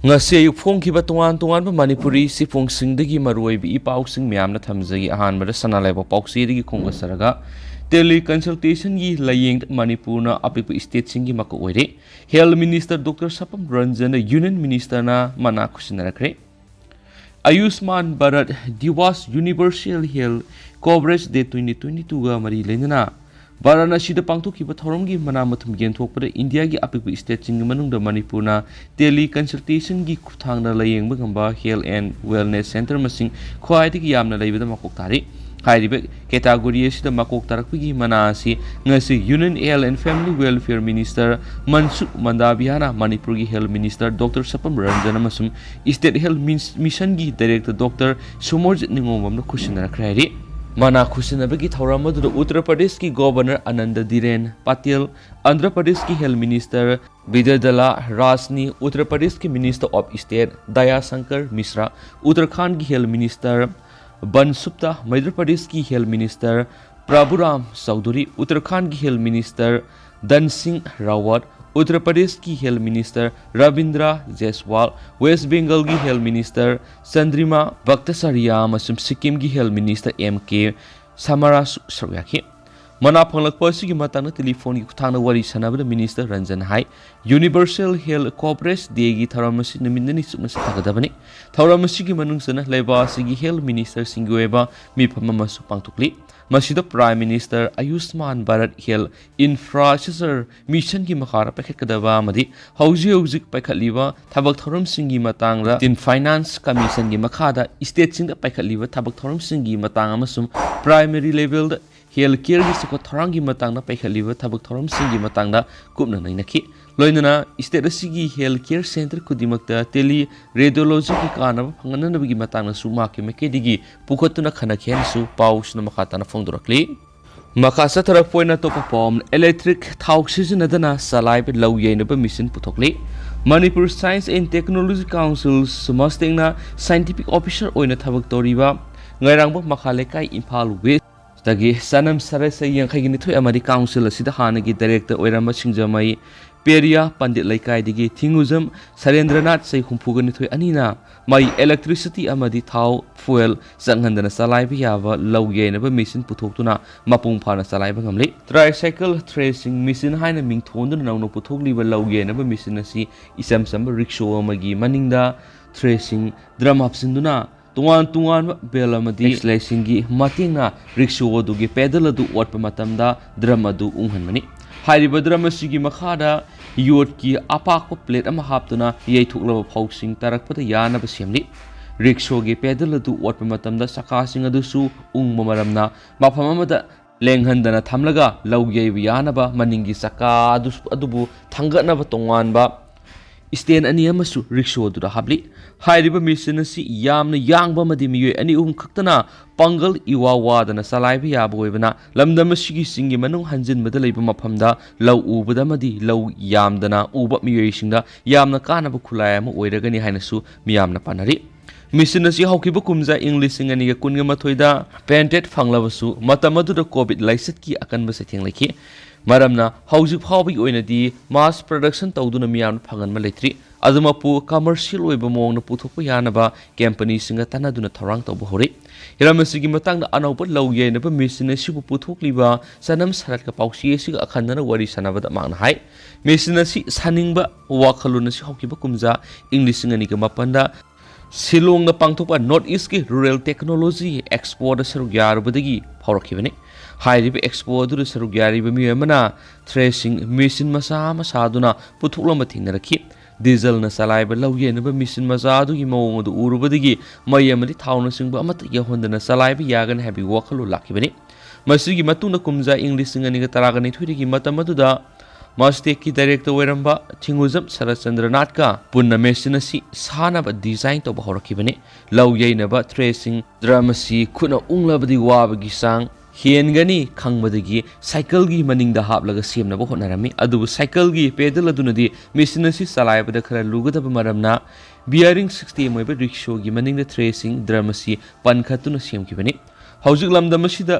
ngasi ayuk phongkhiba tongan manipuri sifungsingdagi maruoibi ipausing miyamna thamjagi ahanbada sanalaiba pausidagi khongasaraga tele consultation gi layeng manipurna apipu state singi mako oire health minister dr sapam ranjan union minister na mana khusinarakhre ayushman bharat diwas universal health coverage day 2022 ga mari lenana Varanasi da pangthokhiba thoramgi manamathum genthokpada India gi apipu state singi manungda manipurna tele consultation gi khuthangna layengba ngamba health and wellness center masing khwaidigi yamna leibada makok tari hairibe category asida makok tarakpigi manasi ngasi union health and family welfare minister Mansukh Mandaviana Manipur gi health minister Dr Sapam Ranjan amasum state health mission gi director Dr Somorjit Ningomam na khusinarakhre Mana khusinabagi thauramadu Uttar Pradesh ki governor Anand Dhiren Patil, Andhra Pradesh ki health minister Vidyadala Rasni, Uttar Pradesh ki minister of state Daya Shankar Mishra, Uttarakhand ki health minister Bansupta, Madhya Pradesh ki health minister Prabhuram Chaudhary, Uttarakhand ki health minister Dan Singh Rawat, Uttar Pradesh ki health minister Ravindra Jaiswal, West Bengal ki health minister Chandrima Bhattacharya amasum Sikkim ki health minister MK Samarasu Saryaki mana phanglakpa sigi matangna telephone gi kuthangna wari sanabada minister Ranjan hai universal health coverage day gi tharamasi numindani sumasi tagadabani tharamasi gi manungsana laiba sigi health minister singoeba mifama su pangtukli masida prime minister Ayushman Bharat health infrastructure mission gi makhara pakhakadaba amadi hauji pakhaliba thabak thoram singi matangda tin finance commission gi makhada state sing da pakhaliba thabak thoram singi matang amasum primary level da healthcare gi siko thorangi matangna pakhaliba thabak thoram singi matangda kupna nainakhi loinana state asigi healthcare center kudimakta tele radiology ki kanaba phangananabagi matangna su ma ke mekedigi pukhatuna khanakhen su pausna makhatana phongdorakli makasa tharak poina to pom electric thau sizinadana salaibe lawyenaba mission puthokli Manipur Science and Technology Council samastengna scientific officer oina thabak toriba ngairangba makhalekai Imphal West Tagi sanam sarasa yang khaigini thoi amari council asida hanagi director oirama singjamai Peria Pandit Laikai digi Thinguzam Sarendranath sai humpugani thoi anina mai electricity amadi thau fuel sanghandana salai bi yawa lawye na ba machine puthoktuna mapung phana salai ba ngamle tricycle threshing machine haina mingthonduna nawno puthokli ba lawye na ba machine asi isam sam rickshaw amagi maningda threshing drum hapsinduna tungan bela madi slicing gi matingna rickshaw dugi pedal adu watpa matamda drum adu unghanmani hairiba drum asigi makhada yot ki apakpa plate ama haptuna yeithuklaba phauksing tarakpada yanaba semli rickshaw gi pedal adu watpa matamda sakasing adu su ungma maramna mafam amada lenghandana thamlaga lawgei yanaba maningi saka adubu thangatnaba tonganba Isten ani amasu rickshaw du da habli hairiba mission asi yamna yangba madi miyoy ani khaktana pangal iwa wadana salaiba yaba oibana lamdam asigi singi manung hanjin bada leiba mafamda law ubada madi law yamdana uba miyoy singda yamna kanaba khulai ama oiragani hainasu miyamna panari mission asi haukiba kumja english singani ga kunga mathoida patented phanglabasu matamadu da covid license ki akanba setheng lekhi Maramna haujuk phawbi oinadi mass production tawduna miyam phangan ma leitri adumapu commercial oiba mong na puthokpa yanaba company singa tanaduna tharang tawba hore hiramasigi matangda anaupa lawye na ba mission sibu puthokliba sanam sarat ka pausi siga akhandana wari sanabada mangna hai mission si saningba wakhaluna si hokiba kumja english singani ka mapanda Silong na pangthokpa North East ki Rural Technology Expo da saruk yarubadagi phawrakhibani hairiba expo adu saruk yariba miyamana threshing machine masaduna puthokla thingnaraki diesel na salaiba lawye na ba machine adu gi mawong adu urubadagi mayamadi thawna singba amata yahondana salaiba yagan habi wakhalu lakhibani masigi matuna kumja english singani ga taragani thurigi matamaduda Mastek ki director oiramba Thinguzam Sarachandranath ka punna machine asi sanaba design to bahoraki lawye na ba threshing dramasi khuna unglabadi wabagi sang Hiengani khangmadagi cycle gi maningda haplaga semna ba honarami adu cycle gi pedal adunadi machine asi salaibada khara lugadaba maramna bearing 60 moiba rickshaw gi maningda threshing dramasi pankhatuna semkibani haujuk lamdam asida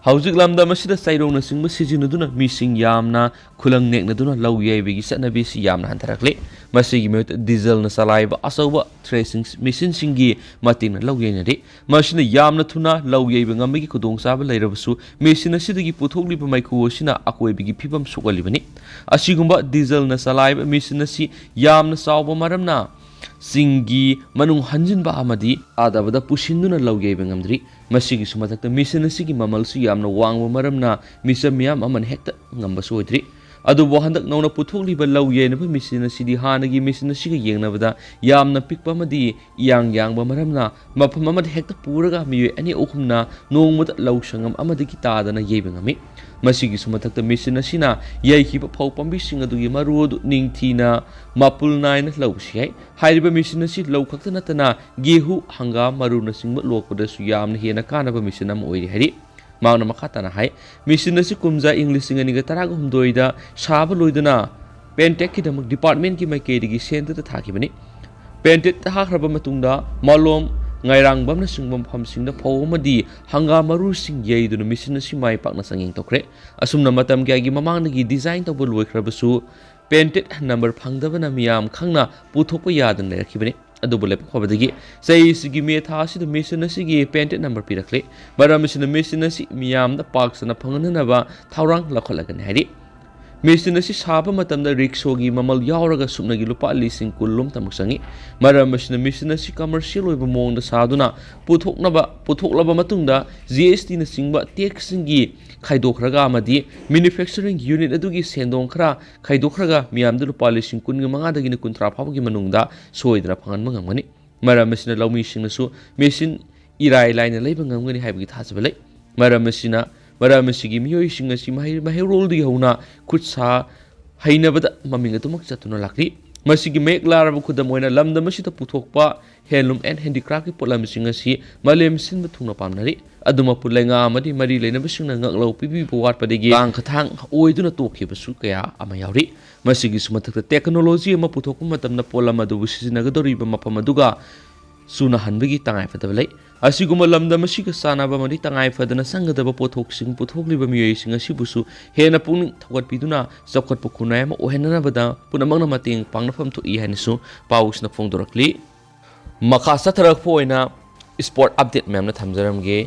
Hauzik lamda masida sairong na singba sijinaduna mising yamna khulang neknaduna lau yaibigi satnabi si yamna hantarakle masigi meut diesel na salaiba asauba threshing machine singi mating na lau yainari masina yamna thuna lau yaiba ngamigi khudong saba lairabasu machine asidagi puthokliba maiku osina akoibigi phibam sugalibani asigumba diesel na salaiba machine asi yamna sauba maramna singi manung hanjinba amadi adabada pushinduna lau yaiba ngamdri masigi sumatakta machine asigi mamalsu yamna wangba maramna misam miyam aman hekta ngamba soidri adu bohandak nauna puthokliba lau yainaba machine asidi hanagi machine asiga yengnabada yamna pikpa amadi yangba maramna mafam amad hekta puraga miyoy ani ohumna nongmada lau sangam amadi kitadana yaiba ngami masigi sumatakta machine asina yaikhiba phau pambising adugi marudu ningthina mapul naina lau siyai hairiba machine asi lau khakta natana gehu hangam maruna singba lokpada su yamna hena kanaba machine am oiri hari mauna makhatana hai machine asi kumja english singaniga taraga humdoida saba loidana pentek ki damak department ki maikedi gi center ta thakibani pentek ta hakraba matungda malom ngairang bamna singbam phamsingda phawmadi hanga maru sing yeiduna machine asi mai pakna sanging tokre asumna matam kya gi mamangna gi design to bul loikhrabasu painted number phangdabana miyam khangna puthokpa yadan lekhibani adubu lep khobadagi sei sigi me tha si the machine asi gi painted number pirakle maram sina machine asi miyam da paksana phangana ba thaurang lakholagan hari machine asi saba matamda rickshaw gi mamal yauraga sumnagi lupa lising kullum tamuk sangi maram sina machine asi commercial oiba mongda saduna puthoklaba matungda GST na singba tax singi khaidokraga amadi manufacturing unit adugi sendong khra khaidokraga miyamda lupa lising kun manga dagi na kuntra phawgi manungda soidra phangan mangamani maram sina laumi singnasu machine irai laina leiba ngamgani haibagi thasbalai maram sigi miyoi singa si mahir rol di hauna khutsa hainabada maminga tumak chatuna lakri masigi mek laraba khudam oina lamda masita puthokpa handloom and handicraft ki polam singa si malem sin thungna pamnari aduma pulenga amadi mari leina basingna ngaklo pipi buwat padegi ang khathang oiduna tokhiba su kaya ama yauri masigi sumathakta technology ama puthokpa matamna polam adu sijinagadori ba mapam aduga suna hanbagi tangai fadabalai asiguma lamda masiga sanaba mari tangai fadana sangadaba pothok sing puthokliba miyoi sing asibusu hena pungning thogat piduna zakhat pukunai ma ohenna bada punamangna mating pangnafam to I hanisu pausna phongdorakli makasa tharak poina sport update memna thamjaramge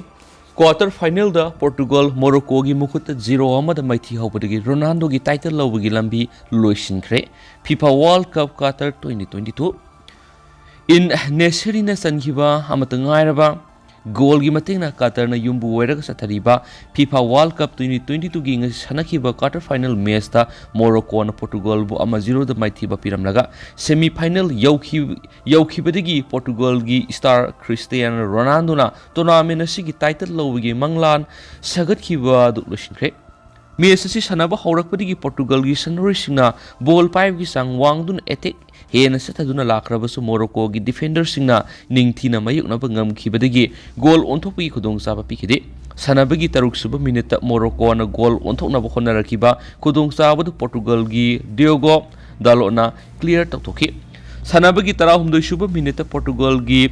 quarter final da Portugal Morocco gi mukhut 0 amada maithi hobadagi Ronaldo gi title lawgi lambi loisinkhre FIFA World Cup Qatar 2022 in Nesherina Sankiba Amatangairaba goal gi matingna Qatar na yumbu weraga sathariba FIFA World Cup 2022 gi sanakiba quarter final match ta Morocco na Portugal bu ama 0 da maithiba piramlaga semi final yaukibadagi Portugal gi star Cristiano Ronaldo na tournament asigi title lawgi manglan sagatkiba du loshinkre match asi sanaba haurakpadagi Portugal gi sanroisingna ball 5 gi sang wangdun attack hena sathaduna lakrabasu Morocco gi defender singna ningthina mayukna bangam khibadagi goal onthokpi khudong saba pikhide sanabagi taruk suba minute Morocco na goal onthokna ba khonarakiba khudong saba Portugal gi Diogo Dalot clear toktoki sanabagi 13 suba minute Portugal gi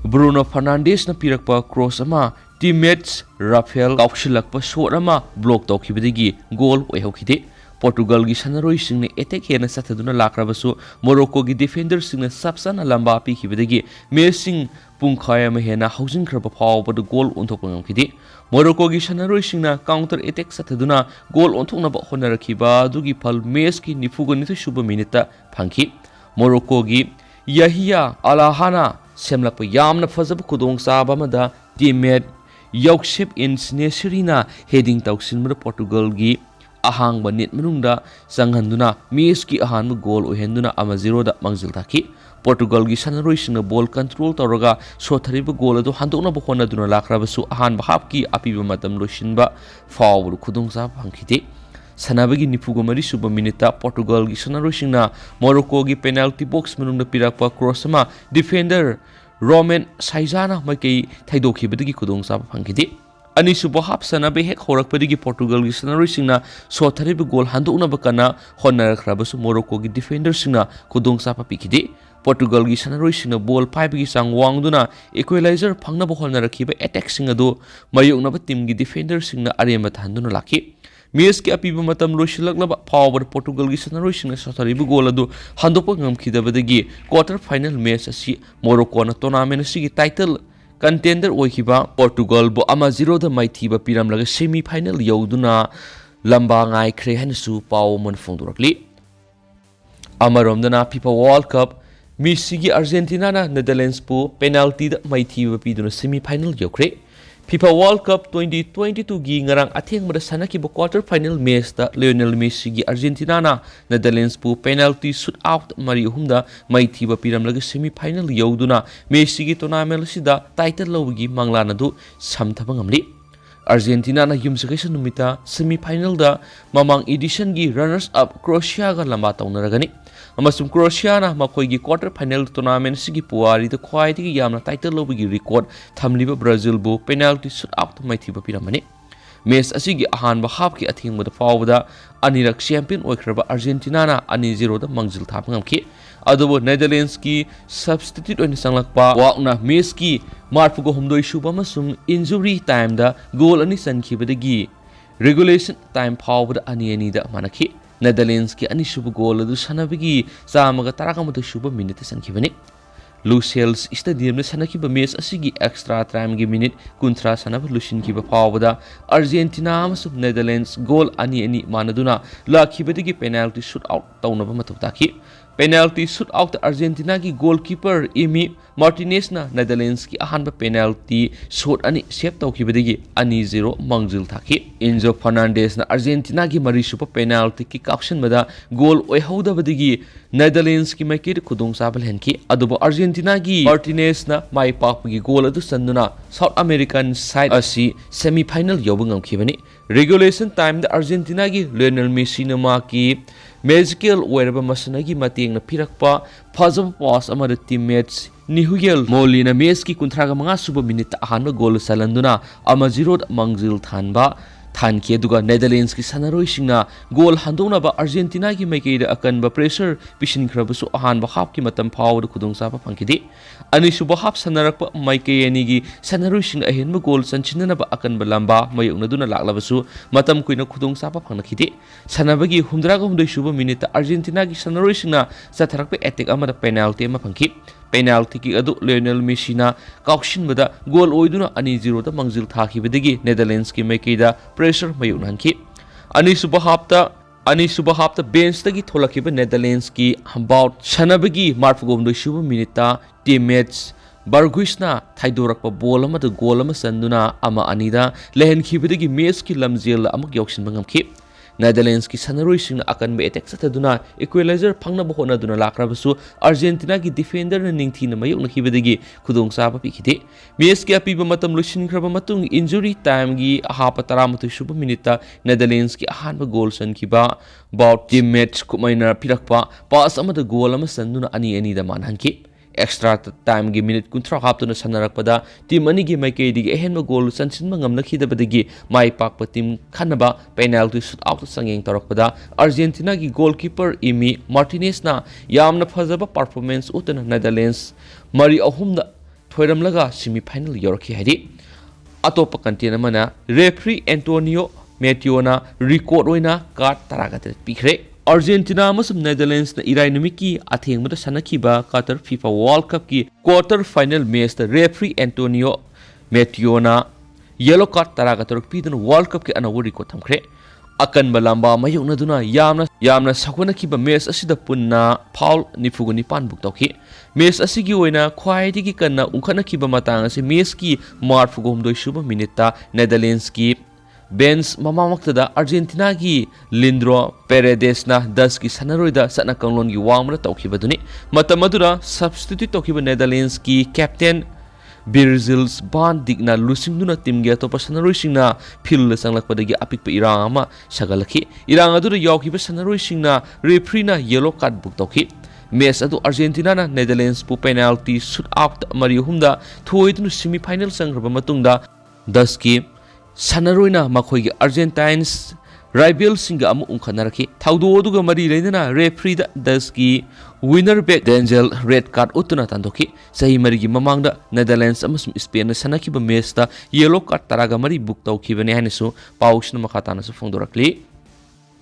Bruno Fernandes na pirakpa cross ama teammates Rafael kaukshilakpa shot ama block tawkhibadagi goal oihokide Portugal gi sanaroi singni attack hena sathaduna lakrabasu Morocco gi defender singna sapsana lamba pi khibadagi Messi pungkhaya ma hena housing khraba phawbadu goal onthokpa ngamkhidi Morocco gi sanaroi singna counter attack sathaduna goal onthokna ba honarakhiba dugi phal match ki nifugani suba minute phangki Morocco gi Yahya Alahana semlakpa yamna fazaba khudong saba mada teammate Yoksep Nesirina heading tawsinmada Portugal gi ahang banit manungda sanghanduna match ki ahanba goal ohenduna ama 0 da mangjil taki Portugal gi sanaroi singna ball control tawraga sothariba goal adu handokna ba khona duna lakrabasu ahanba hap ki apiba matam loisinba fawru khudungsa phangkhite sanabagi nifugo mari suba minute Portugal gi sanaroi singna Morocco gi penalty box manungda pirakpa cross ma defender Roman Saizana makai thaidokhibadagi khudungsa phangkhite ani suba hap sanabe hek horakpadagi Portugal gi sanaroi singna sothariba goal handokna ba kana honarakhrabasu Morocco gi defender singna khudungsa pikhide Portugalgi sanaroisingna ball paibagi sang wangduna equalizer phangnaba holnarakhiba attacking adu mayoknaba teamgi defender singna aremba thanduna laki Messi ki apiba matam loisilaklaba fawbada Portugalgi sanaroisingna sathariba goal adu handokpa ngamkhidabadagi quarter final match asi Morocco na tournament asigi title contender oikhiba Portugal bo 1-0 da maithiba piramlaga semi final yauduna lamba ngai khre hanasu paw mon phongdurakli Amaromdana FIFA World Cup Messi gi Argentina na Netherlands pu penalty da maithiba piduna semi final yaukre FIFA World Cup 2022 gi ngarang athengmada sanaki bo quarter final match da Lionel Messi gi Argentina na Netherlands pu penalty shootout mari humda maithiba piramlaga semi final yauduna Messi gi tournament sida title lawgi manglana du samthaba ngamli Argentina na yumsakesa numita semi final da mamang edition gi runners up Croatia ga lamba taunaragani amasum Croatia na makoigi quarter final tournament sigi puari da khwaidigi yamna title lobigi record thamliba Brazil bu penalty shootout maithiba piramani match asigi ahanba half ki athingmada fawda anirak champion oikraba Argentina na 2-0 da mangjil thap ngamki adobo Netherlands ki substitute oina sanglakpa wakna match ki marfugo humdoi suba masum injury time da goal ani sankhibadagi regulation time fawda ani da manaki Netherlands ki ani suba goal adu sanabigi samaga tarakamata suba minute sankhibani Lusail's Stadium na sanakiba match asigi extra time gi minute kuntra sanaba lusin kiba fawda Argentina amasum Netherlands goal ani manaduna lakhibadigi penalty shootout taunaba matutaki penalty shootout Argentina ki goalkeeper Emi Martinez na Netherlands ki ahanba penalty shot ani save tawkhibadigi 2-0 mangjil thaki Enzo Fernandez na Argentina ki mari super penalty ki caption bada goal oihodabadigi Netherlands ki maikir khudong sabal henki adubo Argentina ki Martinez na mai pakgi goal adu sanduna South American side asi semi final yobungam khibani regulation time da Argentina ki Lionel Messi na ma ki magical oiraba masanagi mateng na pirakpa fazab pass amada teammates Nihuyel Molina match ki 35 suba minute ahanba goal salanduna 1-0 mangjil thanba thanki aduga Netherlands ki sanaroisingna goal handonaba Argentina ki maikeida akanba pressure pisinkhrabasu ahanba half ki matam fawda khudongsa phangkidi ani suba half sanarakpa maikeyani gi sanaroising ahenba goal sanchinanaba akanba lamba mayoknaduna laklabasu matam kuina khudongsa phangnakhidi sanabagi 109 suba minute Argentina ki sanaroisingna satharakpa attack amada penalty ama phangki penalty ki adu Lionel Messi na kaukshinbada goal oiduna 2-0 da mangjil thakibadagi Netherlands ki maikeida pressure mayunhanki ani suba hafta bench tagi tholakiba Netherlands ki about sanabagi marfugomdo suba minute teammates Barguisna thaidorakpa ball amada goal ama sanduna ama anida lehenkhibadagi match ki lamjel amuk yauksinba ngamki Netherlands ki sanaroisingna akanba attack sataduna equalizer phangnaba honaduna lakrabasu Argentina ki defender na ningthina mayokna khibadagi khudongsa pikite match ki apiba matam lusinkraba matung injury time gi ahapa 13 suba minute Netherlands ki ahanba goal sankhiba about teammates kumaina pirakpa pass amada goal ama sanduna ani da manhanki extra time gi minute kunthra haptuna sanarakpada team ani gi maikeidi gi ehenba goal sansinba ngamna khidabadagi mai pakpa team khanaba penalty shootout sangeng torakpada Argentina gi goalkeeper Emi Martinez na yamna phajaba performance utana Netherlands mari ahumda thoiramlaga semi final yorki hadi atopa content mana referee Antonio Metiona record oina card taragatet pikre Argentina amasum Netherlands na irai numiki athengmada sanakiba Qatar FIFA World Cup ki quarter final match da referee Antonio Metiona yellow card taraga torok pidun World Cup ki anawu record thamkhre akan balamba mayoknaduna yamna sakona kiba match asida punna foul nifuguni pan buk tawki match asigi oina khwaidigi kanna unkhana kiba matang ase match ki marfugom doi suba minute Netherlands ki bench mamamaktada Argentina ki Lindro Paredes na 10 ki sanaroida sana kanglon gi wamra tawkhibaduni matamadura substitute tawkhiba Netherlands ki captain Birzils ban digna lusingduna team ge topa sanaroisingna phil sanglakpadagi apikpa irang ama sagalakhi irang adura yawkhiba sanaroisingna referee na yellow card book tawkhi match adu Argentina na Netherlands pu penalty shootout mari humda thoidunu semi final sangraba matungda 10 ki sanaroina makhoigi Argentines rival singa amu unkhanaraki thaudo oduga mari leina referee da 10 ki Winner back Denzel red card utuna tandoki sahi marigi mamangda Netherlands amasum Spain na sanakiba matchta yellow card taraga mari book tawkhibani hainisu pausna makhatana su phongdorakli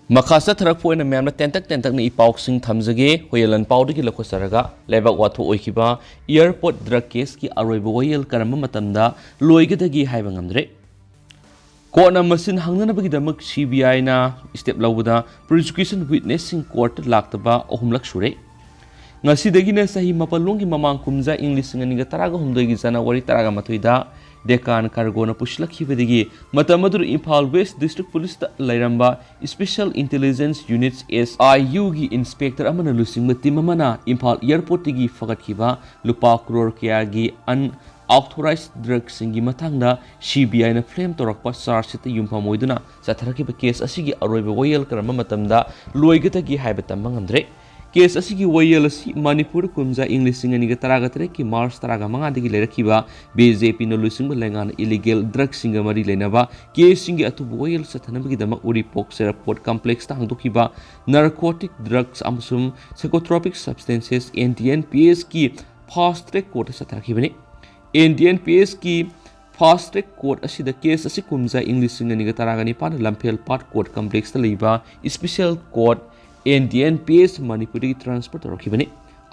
Makasa tharak poina myamna tentak ni ipausing thamjage hoyelan paudagi lakhosaraga lebak watho oikiba airport drug case ki aroiba hoyel karamba matamda loigadagi haiba ngamdre Kona masin hangnanabagi damak CBI na step lawda prosecution witnessing court laktaba ohumlak sure Ngasidagi na sahi mapalungi mamang kumza English nga taraga humdoigi January taraga matuida dekan cargo na puslakibadigi matamadur Imphal West District Police ta lairamba Special Intelligence Units SIU gi inspector amana lusingba team amana Imphal Airport gi fagatkiba lupa crore kya gi unauthorized drugs singi matangda CBI na flame torakpa charge ta yumfamoiduna satharakiba case asigi aroiba wayel karama matamda loigatagi haibata mangamdre Case asigi wayel asi Manipur kumza English singa taraga tere ki March taraga manga digi lerakiba BJP no lusingba lengan illegal drug singa mari lenaba case singi atu wayel sathanabagi dama uri pok port complex ta hangdokiba narcotic drugs amasum psychotropic substances NDNPS ki fast track court satharakibani NDNPS ki fast track court asida case asi kumza English singa taraga ni pan lampel part court complex ta leiba special court NDNPS Manipuri transfer torakibani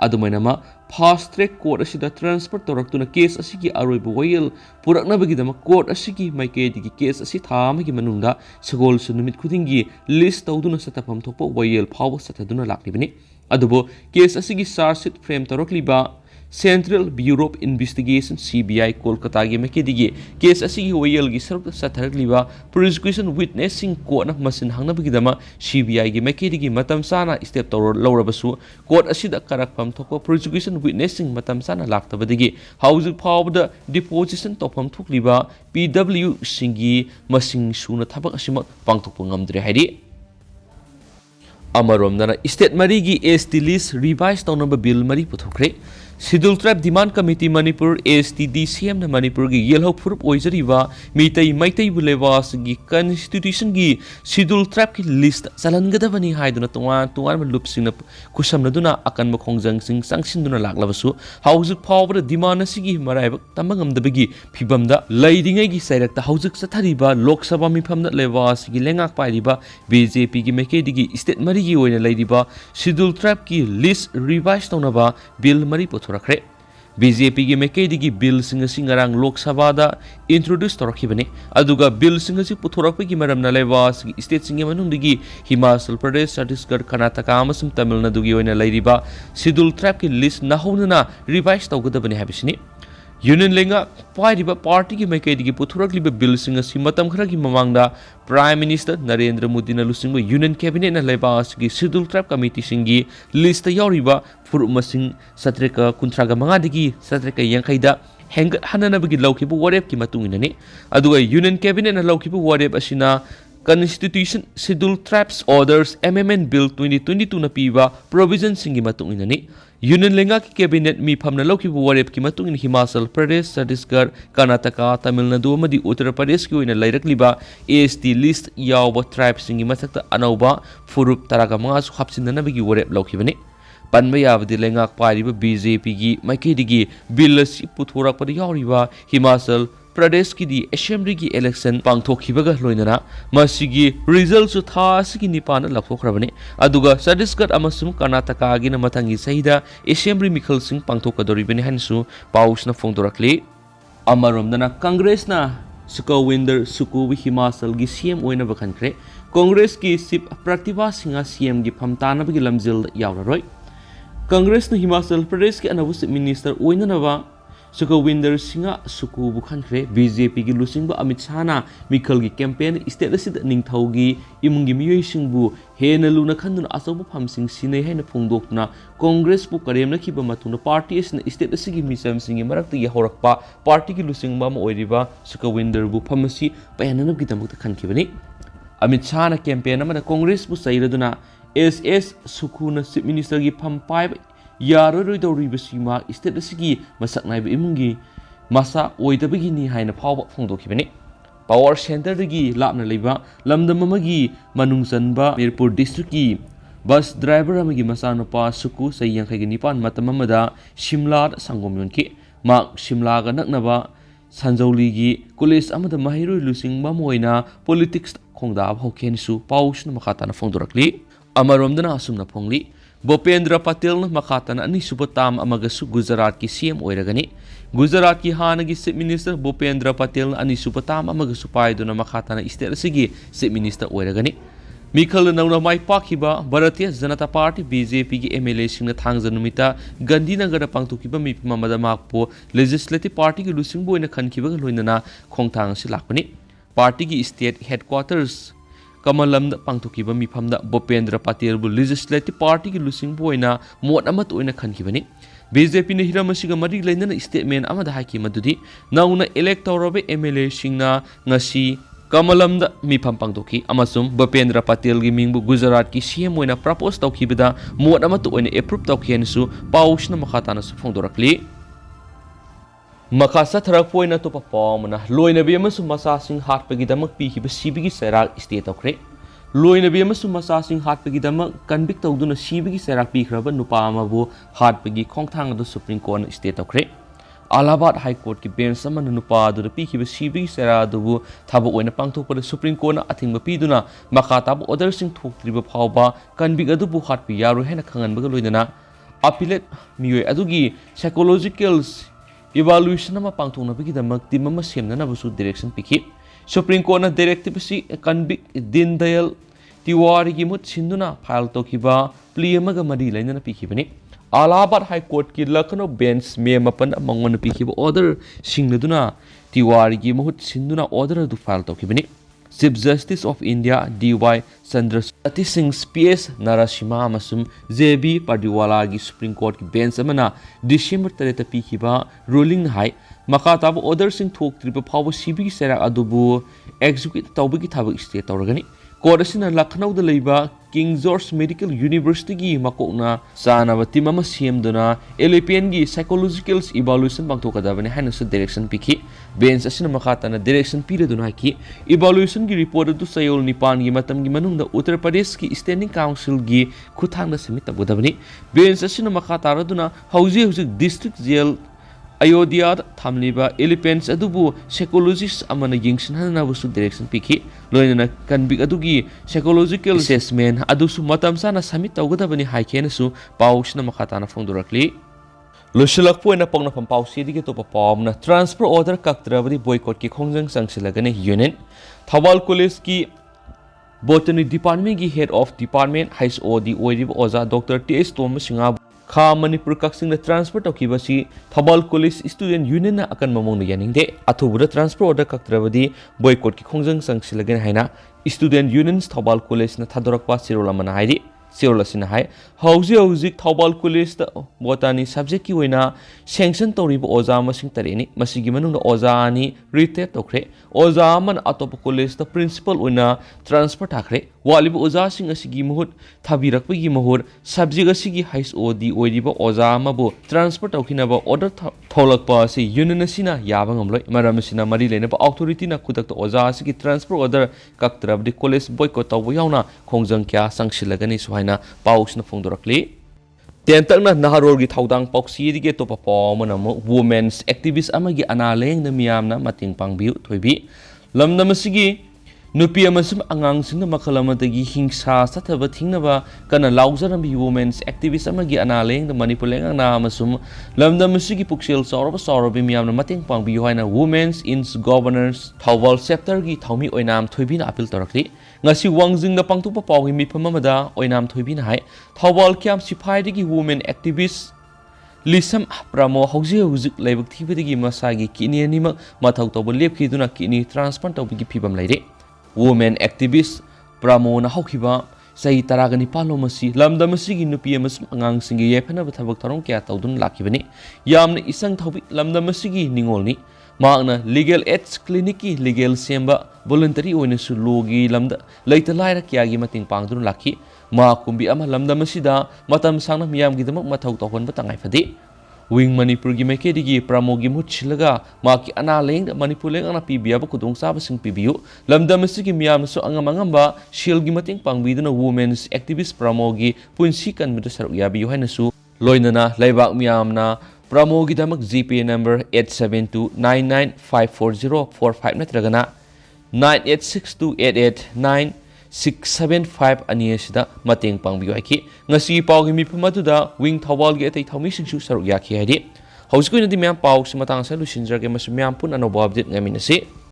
adumainama fast track court asida transfer toraktuna case asigi aroibu wayel puraknabagi dama court asigi maikedi case asi thamagi manungda sagol sunumit khudingi list tawduna satapam thokpa wayel phawa sataduna laklibani adubo case asigi charge sheet frame torokliba Central Bureau of Investigation CBI Kolkata gi makedigi case asigi wayel gi saruk satharakliba prosecution witnessing court na masin hangnabagi dama CBI gi makedigi matam sana step tawr lawrabasu court asida karakpam thokpa prosecution witnessing matam sana laktabadigi hauju phawda deposition tofam thukliba PW singi masing suna thabak asima pangthokpa ngamdre haidi Amaromdana state marigi ST list revise tawnaba bill mari puthokre Schedule Tribe Demand Committee Manipur STDCM na Manipur gi yelhow furup oizariba mitai maitai bulevas gi constitution gi Schedule Tribe ki list salangadabani haiduna tungan lupsing kusamnaduna akan makhongjang sing sangsinduna laklabasu haujuk phawbada demand asigi maraibak tamangamdabagi phibamda leidingai gi sairakta haujuk sathariba Lok Sabha mifamna levas gi lengak pairiba BJP gi makedigi state mari gi oina leiriba Schedule Tribe ki list revise tawnaba bill mari thorakre BJP gi makedigi bill singa singarang Lok Sabha da introduce torakibani aduga bill singa si puthorakpagi maramna levas state singa manungdigi Himachal Pradesh Chhattisgarh Karnataka amasum Tamil Nadu gi oina leiriba Schedule Tribe ki list nahonuna revise tawgadabani habisini Union lenga pairiba party ki makedigi puthorakliba bill singa si matam khara gi mamangda Prime Minister Narendra Modi na lusingba Union Cabinet na lebas gi Schedule Tribe Committee singi list yauriba furumasing satreka kuntraga manga digi satreka yangkhaida hengat hananabagi lawkibu warep ki matunginani aduga Union Cabinet na lawkibu warep asina Constitution Schedule Tribes Orders Amendment Bill 2022 na piba provision singi matunginani Union lenga ki cabinet mi phamna lawkibu warep ki matungin Himachal Pradesh Chhattisgarh Karnataka Tamil Nadu amadi Uttar Pradesh ki oina lairakliba AST list yawba tribe singi mathakta anauba furup taraga manga su hapsinanabagi warep lawkibani Panba yabadi lengak pairiba BJP gi makedigi bill asi puthorakpada yawriba Himachal Pradesh ki di assembly ki election pangthokhibaga loinana masigi result su tha asigi nipana lakhokhrabani aduga Chhattisgarh amasum Karnataka gi na mathangi sahida assembly mikhal sing pangthokadoribani hansu pausna phongdorakli amaromdana Congress na Sukawinder Sukuwi Himachal gi CM oina bakhankhre Congress ki sip Pratibha Singha CM gi phamtana bagi lamjil yawraroi Congress na Himachal Pradesh ki anabu minister oina nawa Sukawinder Singha Suku bukhankhre BJP gi lusingba Amit Shah na mikhal gi campaign state asid ningthaugi imungi miyoi singbu hena luna khanduna asobu phamsing sinai haina phongdokna Congress bu karemna khiba matuna party asna state asigi misam singi marakta gi horakpa party gi lusingba ma oiriba Sukawinder bu phamasi payananab gi damukta khankhibani Amit Shah na campaign amana Congress bu sairaduna SS Sukuna Chief Minister gi phampai Yaroi Doribasima state asigi masak naiba imungi masa oidabagi ni haina phawba phongdokibani Power Center dagi lapna leiba lamdam amagi manungsanba Mirpur district ki bus driver amagi masanupa suku sai yankhai nipan matam amada Shimla sangom yonki mak Shimla ga naknaba Sanjoli gi college amada mahiroi lusingba moina politics khongda bhokhen su paus na makata na phongdorakli amaromdana asumna phongli Bopendra Patil na makata na ani subatam amaga su Gujarat ki CM oiragani Gujarat ki hanagi Chief Minister Bopendra Patil na ani subatam amaga su paido na makata na state asigi Chief Minister oiragani Mikhal nauna mai pakhiba Bharatiya Janata Party BJP ki MLA sing na thangja numita Gandhinagar pangthukiba mipamada makpo Legislative Party ki lusing boina khankhiba loinana khongthang si lakpani Party ki state headquarters Kamalam da pangthukiba mifamda Bopendra Patil bu Legislative Party ki lusing boina mot amat oina khankibani BJP ne hiramasiga mari lainana statement amada haki madudi nauna elect tawrabe MLA singna ngasi Kamalam da mifam pangthuki amasum Bopendra Patil gi mingbu Gujarat ki CM oina propose tawkhibada mot amat oina approve tawkhiansu pausna makhatana su phongdorakli Makasa tharak poina to papamana Loinabi Machasing hatpagi damak pihiba sibigi serak state tawkhre Loinabi Machasing hatpagi damak convict tawduna sibigi serak pikhraba Nupa amabu hatpagi khongthang adu Supreme Court state tawkhre Allahabad High Court ki bench amana Nupa adu pikhiba sibigi serak adu thaba oina pangthokpa Supreme Court na athingba piduna makata bu order sing thoktriba phawba convict adu bu hatpi yaru hena khanganbaga loinana appellate miyoi adugi psychologicals Evaluation nama pangthong na bikidamak team ama semna na busu direction pikhi Supreme Court na directive si convict Din Dayal Tiwari ki mut sinduna file to kiba plea maga mari laina na pikhi bani Allahabad High Court ki Lucknow bench me mapan mangon na pikhi order singna Tiwari ki mut sinduna order du file to kibani Chief Justice of India D.Y. Chandraswati Singh PS Narasimha amasum JB Pardiwala gi Supreme Court ki bench amana December 3 pikhiba ruling hai makata order sing thok tripa phaw CB serak adubu execute tawbigi thabak state tawragani court asina Lucknow da leiba King George Medical University gi makokna sanaba team ama semduna LAPN gi psychological evaluation bangthokadabani hainasu direction pikhi bench asina makata na direction pireduna ki evaluation gi report adu sayol nipan gi matam gi manungda Uttar Pradesh ki standing council gi khuthangna submit tabudabani bench asina makata raduna hauji district jail Ayodhya thamliba elephants adubu psychologist amana yingsin hana busu direction pikhi loinana convict adugi psychological assessment adusu matam sana submit tawgadabani haikena su pausna makata na phongdorakli Lushilak po na pangna pampausi dige to papam na transfer order kaktrabadi boycott ki khongjang sangsilagane union Thawal College ki Botany Department ki Head of Department HOD oirib oza Dr. T.S. Thomas Singa Kha Manipur kaksing na transfer tawkibasi Thawal College Student Union na akan mamong na yaningde athubura transfer order kaktrabadi boycott ki khongjang sangsilagane haina Student Unions Thawal College na thadorakpa sirolamana haidi Sirlasina hai hauzik Thawal College da botany subject ki oina sanction tawriba oza masing tareni masigi manungda oza ani retake tawkhre oza man atop college da principal oina transfer thakre waliba oza sing asigi muhut thabirakpa gi muhur subject asigi HOD oiriba oza mabu transfer tawkhinaba order tholakpa asi union asina yaba ngamloi maram asina mari lenaba authority na kudak oza asigi transfer order kaktrabdi college boycott tawba yauna khongjang kya sangsilagani suhaina pausna phongdorakli Tentakna naharor gi thaudang pauksi dige to papawmana mo women's activist amagi analeng na miyamna mating pangbiu thoibi lamna masigi nupi amasum angang singna makalamadagi hingsa sathaba thingnaba kana laujarabi women's activist amagi analeng na manipuleng na amasum lamna masigi puksel saurabi miyamna mating pangbiu haina women's in governors Thawal chapter gi thaumi oinam thoibina appeal torakli ngasi wangjing na pangtupa pawgi mifam amada oinam thoibina hai Thawal kyam sipaidagi women activist lisam pramo hauzik laibak thibadagi masagi kini anima mathau tawba lepkhiduna kini transplant tawbigi phibam laire women activist pramo na haukiba sai taragani palomasi lamda masigi nupi amasum angang singi yefana bathabak tharong kya tawdun lakibani yamna isang thaubi lamda masigi ningolni Magna legal aids clinic ki legal semba voluntary oina su logi lamda leita laira kya gi mating pangdun lakhi ma kumbi ama lamda masida matam sangna miyam gi damak mathau tawhon batangai phadi Wing Manipur gi maikedi pramogi mutchilaga maki ana leng Manipur leng ana pibiyaba kudong saba sing pibiyu lamdam asigi miyam so angamba shield gi mating pangbiduna women's activist pramogi punsi kan mudu saruk yabiyu hainasu loinana laibak miyamna pramogi damak GPA number 8729954045 natragana 9862889675 ani asida mateng pangbiyu haiki ngasi pawgi mifam aduda wing thawal gi atai thawmi singsu saruk yaki haidi hauskoina di myam paw si matang sa lusinjar ge mas myam pun anoba update ngamin asi